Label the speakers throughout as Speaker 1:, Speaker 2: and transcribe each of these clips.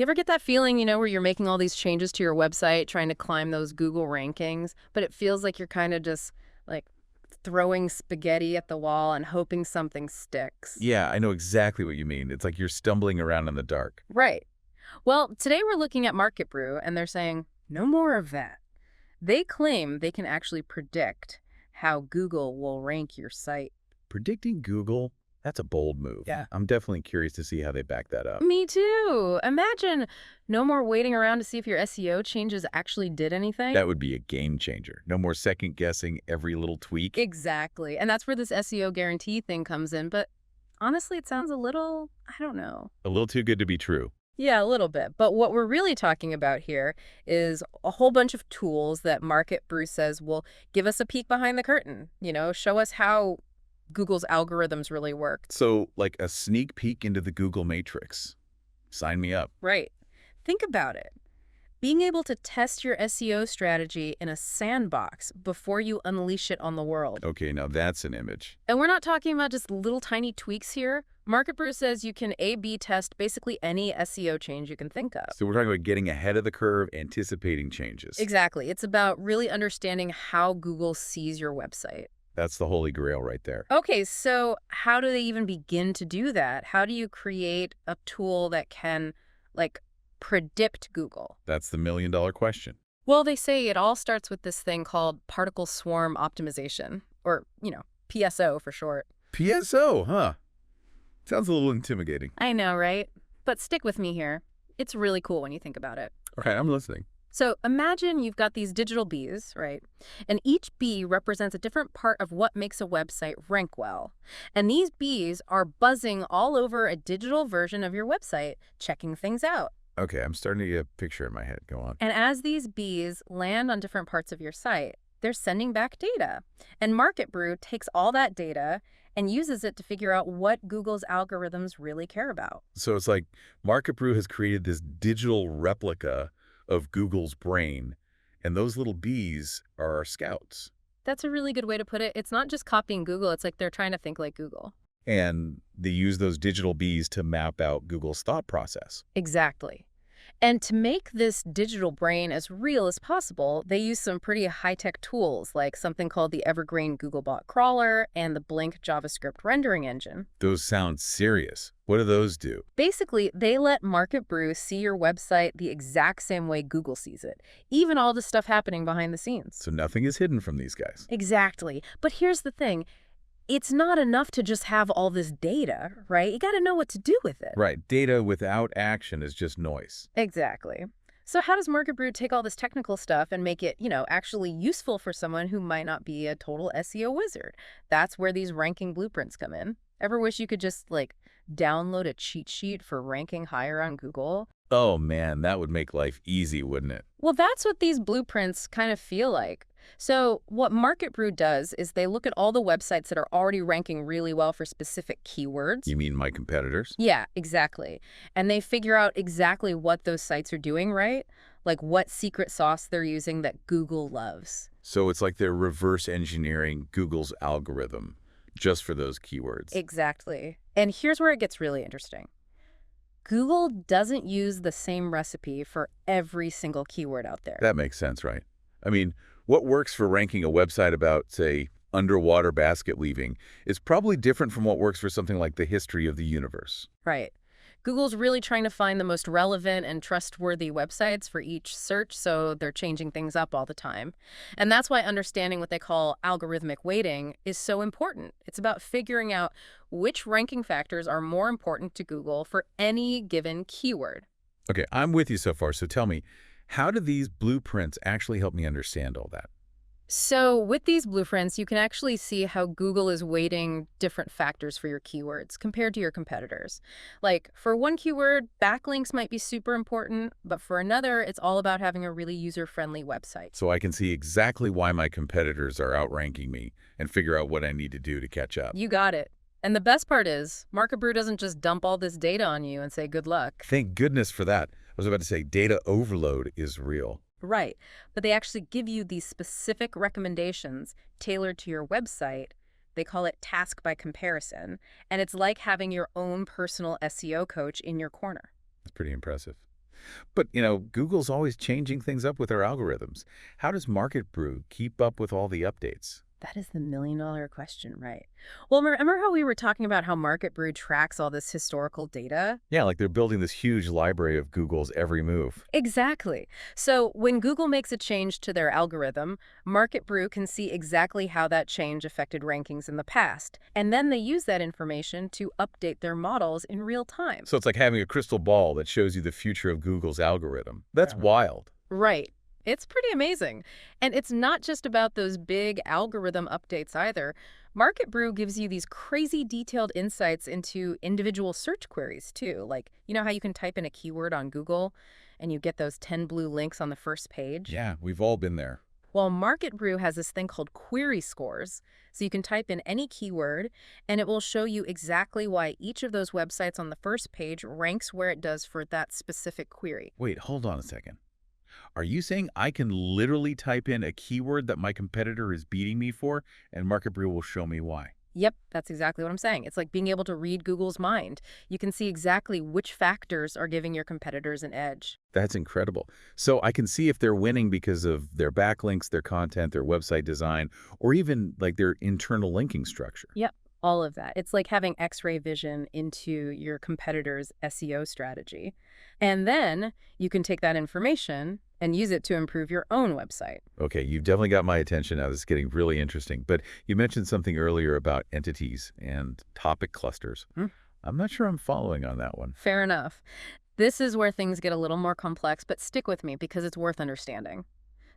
Speaker 1: You ever get that feeling, where you're making all these changes to your website, trying to climb those Google rankings, but it feels like you're kind of just like throwing spaghetti at the wall and hoping something sticks?
Speaker 2: Yeah, I know exactly what you mean. It's like you're stumbling around in the dark.
Speaker 1: Right. Well, today we're looking at Market Brew, and they're saying no more of that. They claim they can actually predict how Google will rank your site.
Speaker 2: Predicting Google, that's a bold move.
Speaker 1: Yeah.
Speaker 2: I'm definitely curious to see how they back that up.
Speaker 1: Me too. Imagine no more waiting around to see if your SEO changes actually did anything.
Speaker 2: That would be a game changer. No more second guessing every little tweak.
Speaker 1: Exactly. And that's where this SEO guarantee thing comes in. But honestly, it sounds a little, I don't know.
Speaker 2: A little too good to be true.
Speaker 1: Yeah, a little bit. But what we're really talking about here is a whole bunch of tools that Market Brew says will give us a peek behind the curtain, show us how Google's algorithms really work.
Speaker 2: So, like a sneak peek into the Google matrix. Sign me up.
Speaker 1: Right. Think about it. Being able to test your SEO strategy in a sandbox before you unleash it on the world.
Speaker 2: Okay, now that's an image.
Speaker 1: And we're not talking about just little tiny tweaks here. Market Brew says you can A/B test basically any SEO change you can think of.
Speaker 2: So we're talking about getting ahead of the curve, anticipating changes.
Speaker 1: Exactly. It's about really understanding how Google sees your website.
Speaker 2: That's the holy grail right there.
Speaker 1: Okay, so how do they even begin to do that? How do you create a tool that can, predict Google?
Speaker 2: That's the million-dollar question.
Speaker 1: Well, they say it all starts with this thing called particle swarm optimization, or, PSO for short.
Speaker 2: PSO, huh? Sounds a little intimidating.
Speaker 1: I know, right? But stick with me here. It's really cool when you think about it.
Speaker 2: All right, I'm listening.
Speaker 1: So imagine you've got these digital bees, right? And each bee represents a different part of what makes a website rank well. And these bees are buzzing all over a digital version of your website, checking things out.
Speaker 2: Okay, I'm starting to get a picture in my head. Go on.
Speaker 1: And as these bees land on different parts of your site, they're sending back data. And Market Brew takes all that data and uses it to figure out what Google's algorithms really care about.
Speaker 2: So it's like Market Brew has created this digital replica of Google's brain, and those little bees are our scouts.
Speaker 1: That's a really good way to put it. It's not just copying Google. It's like they're trying to think like Google.
Speaker 2: And they use those digital bees to map out Google's thought process.
Speaker 1: Exactly. And to make this digital brain as real as possible, they use some pretty high-tech tools, like something called the Evergreen Googlebot crawler and the Blink JavaScript rendering engine.
Speaker 2: Those sound serious. What do those do?
Speaker 1: Basically, they let Market Brew see your website the exact same way Google sees it, even all the stuff happening behind the scenes.
Speaker 2: So nothing is hidden from these guys.
Speaker 1: Exactly. But here's the thing. It's not enough to just have all this data, right? You got to know what to do with it.
Speaker 2: Right. Data without action is just noise.
Speaker 1: Exactly. So how does Market Brew take all this technical stuff and make it, actually useful for someone who might not be a total SEO wizard? That's where these ranking blueprints come in. Ever wish you could just, download a cheat sheet for ranking higher on Google?
Speaker 2: Oh man, that would make life easy, wouldn't it?
Speaker 1: Well, that's what these blueprints kind of feel like. So what Market Brew does is they look at all the websites that are already ranking really well for specific keywords.
Speaker 2: You mean my competitors?
Speaker 1: Yeah, exactly. And they figure out exactly what those sites are doing right, like what secret sauce they're using that Google loves.
Speaker 2: So it's like they're reverse engineering Google's algorithm just for those keywords.
Speaker 1: Exactly. And here's where it gets really interesting. Google doesn't use the same recipe for every single keyword out there.
Speaker 2: That makes sense, right? I mean, what works for ranking a website about, say, underwater basket weaving is probably different from what works for something like the history of the universe.
Speaker 1: Right. Google's really trying to find the most relevant and trustworthy websites for each search, so they're changing things up all the time. And that's why understanding what they call algorithmic weighting is so important. It's about figuring out which ranking factors are more important to Google for any given keyword.
Speaker 2: Okay, I'm with you so far, so tell me, how do these blueprints actually help me understand all that?
Speaker 1: So with these blueprints, you can actually see how Google is weighting different factors for your keywords compared to your competitors. Like for one keyword, backlinks might be super important, but for another, it's all about having a really user-friendly website.
Speaker 2: So I can see exactly why my competitors are outranking me and figure out what I need to do to catch up.
Speaker 1: You got it. And the best part is, Market Brew doesn't just dump all this data on you and say good luck.
Speaker 2: Thank goodness for that. I was about to say data overload is real.
Speaker 1: Right. But they actually give you these specific recommendations tailored to your website. They call it task by comparison. And it's like having your own personal SEO coach in your corner.
Speaker 2: That's pretty impressive. But, Google's always changing things up with their algorithms. How does Market Brew keep up with all the updates?
Speaker 1: That is the million-dollar question, right? Well, remember how we were talking about how Market Brew tracks all this historical data?
Speaker 2: Yeah, like they're building this huge library of Google's every move.
Speaker 1: Exactly. So when Google makes a change to their algorithm, Market Brew can see exactly how that change affected rankings in the past. And then they use that information to update their models in real time.
Speaker 2: So it's like having a crystal ball that shows you the future of Google's algorithm. That's wild.
Speaker 1: Right. It's pretty amazing. And it's not just about those big algorithm updates either. Market Brew gives you these crazy detailed insights into individual search queries too. Like, you know how you can type in a keyword on Google and you get those 10 blue links on the first page?
Speaker 2: Yeah, we've all been there.
Speaker 1: Well, Market Brew has this thing called query scores. So you can type in any keyword and it will show you exactly why each of those websites on the first page ranks where it does for that specific query.
Speaker 2: Wait, hold on a second. Are you saying I can literally type in a keyword that my competitor is beating me for, and Market Brew will show me why?
Speaker 1: Yep, that's exactly what I'm saying. It's like being able to read Google's mind. You can see exactly which factors are giving your competitors an edge.
Speaker 2: That's incredible. So I can see if they're winning because of their backlinks, their content, their website design, or even like their internal linking structure.
Speaker 1: Yep, all of that. It's like having X-ray vision into your competitor's SEO strategy. And then you can take that information and use it to improve your own website.
Speaker 2: Okay, you've definitely got my attention now. This is getting really interesting. But you mentioned something earlier about entities and topic clusters.
Speaker 1: Hmm.
Speaker 2: I'm not sure I'm following on that one.
Speaker 1: Fair enough. This is where things get a little more complex, but stick with me because it's worth understanding.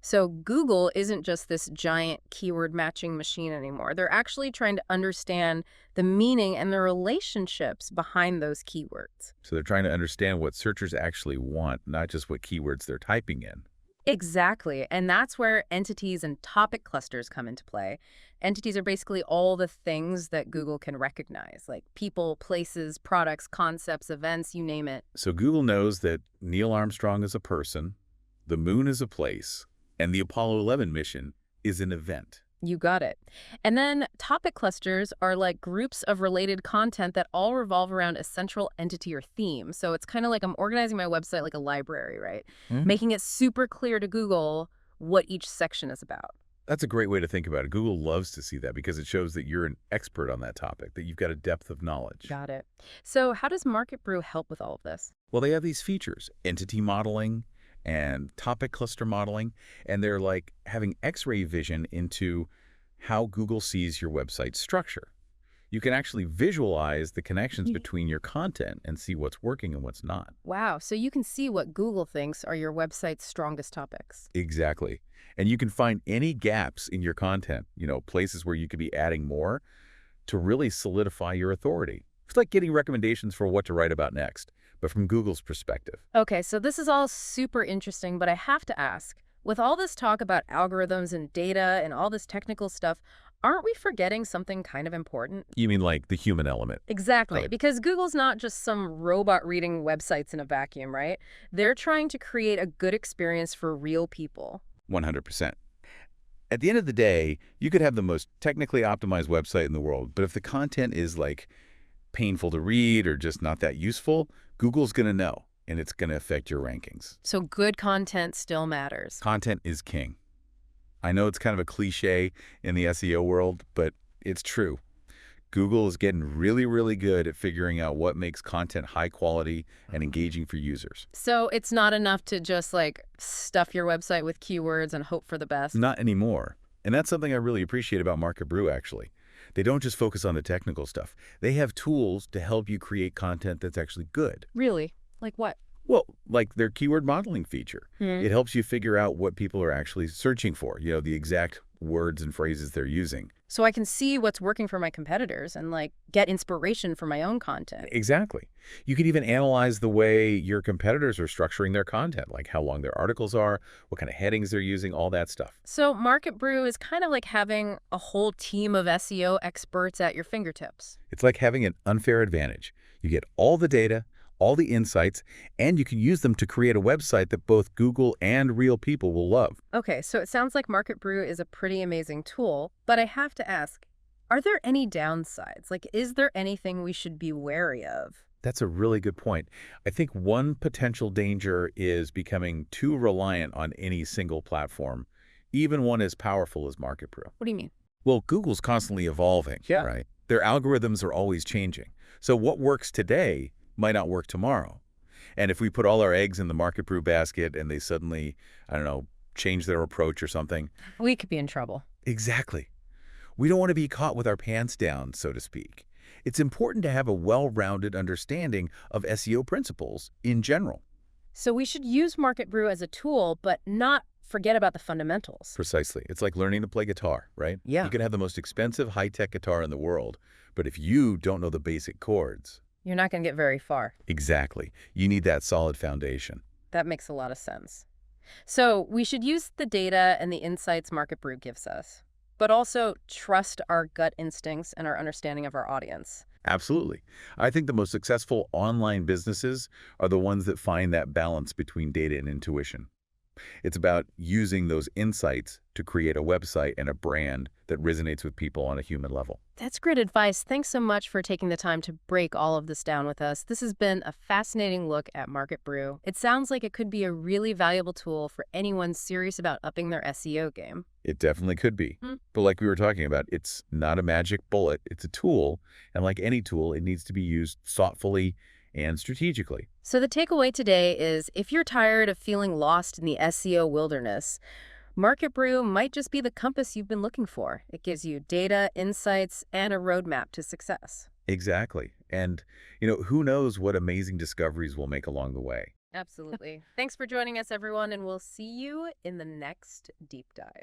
Speaker 1: So Google isn't just this giant keyword matching machine anymore. They're actually trying to understand the meaning and the relationships behind those keywords.
Speaker 2: So they're trying to understand what searchers actually want, not just what keywords they're typing in.
Speaker 1: Exactly. And that's where entities and topic clusters come into play. Entities are basically all the things that Google can recognize, like people, places, products, concepts, events, you name it.
Speaker 2: So Google knows that Neil Armstrong is a person, the moon is a place, and the Apollo 11 mission is an event.
Speaker 1: You got it. And then topic clusters are like groups of related content that all revolve around a central entity or theme. So it's kind of like I'm organizing my website like a library, right? Making it super clear to Google what each section is about.
Speaker 2: That's a great way to think about it. Google loves to see that because it shows that you're an expert on that topic, that you've got a depth of knowledge.
Speaker 1: Got it. So how does Market Brew help with all of this?
Speaker 2: Well, they have these features, entity modeling and topic cluster modeling, and they're like having X-ray vision into how Google sees your website structure. You can actually visualize the connections between your content and see what's working and what's not.
Speaker 1: Wow, so you can see what Google thinks are your website's strongest topics.
Speaker 2: Exactly. And you can find any gaps in your content, places where you could be adding more to really solidify your authority. It's like getting recommendations for what to write about next, but from Google's perspective.
Speaker 1: Okay, so this is all super interesting, but I have to ask, with all this talk about algorithms and data and all this technical stuff, aren't we forgetting something kind of important?
Speaker 2: You mean like the human element?
Speaker 1: Exactly, because Google's not just some robot reading websites in a vacuum, right? They're trying to create a good experience for real people.
Speaker 2: 100%. At the end of the day, you could have the most technically optimized website in the world, but if the content is like painful to read or just not that useful, Google's going to know, and it's going to affect your rankings.
Speaker 1: So good content still matters.
Speaker 2: Content is king. I know it's kind of a cliche in the SEO world, but it's true. Google is getting really, really good at figuring out what makes content high quality and engaging for users.
Speaker 1: So it's not enough to just like stuff your website with keywords and hope for the best?
Speaker 2: Not anymore. And that's something I really appreciate about Market Brew, actually. They don't just focus on the technical stuff. They have tools to help you create content that's actually good.
Speaker 1: Really? Like what?
Speaker 2: Well, like their keyword modeling feature. It helps you figure out what people are actually searching for, the exact words and phrases they're using.
Speaker 1: So I can see what's working for my competitors and like get inspiration for my own content.
Speaker 2: Exactly. You can even analyze the way your competitors are structuring their content, like how long their articles are, what kind of headings they're using, all that stuff.
Speaker 1: So Market Brew is kind of like having a whole team of SEO experts at your fingertips.
Speaker 2: It's like having an unfair advantage. You get all the data, all the insights, and you can use them to create a website that both Google and real people will love.
Speaker 1: Okay, so it sounds like Market Brew is a pretty amazing tool, but I have to ask, are there any downsides? Like, is there anything we should be wary of?
Speaker 2: That's a really good point. I think one potential danger is becoming too reliant on any single platform, even one as powerful as Market Brew.
Speaker 1: What do you mean?
Speaker 2: Well, Google's constantly evolving,
Speaker 1: Yeah.
Speaker 2: right? Their algorithms are always changing. So what works today might not work tomorrow. And if we put all our eggs in the Market Brew basket and they suddenly, I don't know, change their approach or something.
Speaker 1: We could be in trouble.
Speaker 2: Exactly. We don't want to be caught with our pants down, so to speak. It's important to have a well-rounded understanding of SEO principles in general.
Speaker 1: So we should use Market Brew as a tool, but not forget about the fundamentals.
Speaker 2: Precisely. It's like learning to play guitar, right?
Speaker 1: Yeah.
Speaker 2: You can have the most expensive high-tech guitar in the world, but if you don't know the basic chords,
Speaker 1: You're not going to get very far.
Speaker 2: exactly, you need that solid foundation.
Speaker 1: That makes a lot of sense. So we should use the data and the insights Market Brew gives us, but also trust our gut instincts and our understanding of our audience.
Speaker 2: Absolutely. I think the most successful online businesses are the ones that find that balance between data and intuition. It's about using those insights to create a website and a brand that resonates with people on a human level.
Speaker 1: That's great advice. Thanks so much for taking the time to break all of this down with us. This has been a fascinating look at Market Brew. It sounds like it could be a really valuable tool for anyone serious about upping their SEO game.
Speaker 2: It definitely could be. But like we were talking about, it's not a magic bullet. It's a tool. And like any tool, it needs to be used thoughtfully and strategically.
Speaker 1: So the takeaway today is if you're tired of feeling lost in the SEO wilderness, Market Brew might just be the compass you've been looking for. It gives you data, insights, and a roadmap to success.
Speaker 2: Exactly. And, who knows what amazing discoveries we'll make along the way.
Speaker 1: Absolutely. Thanks for joining us, everyone, and we'll see you in the next deep dive.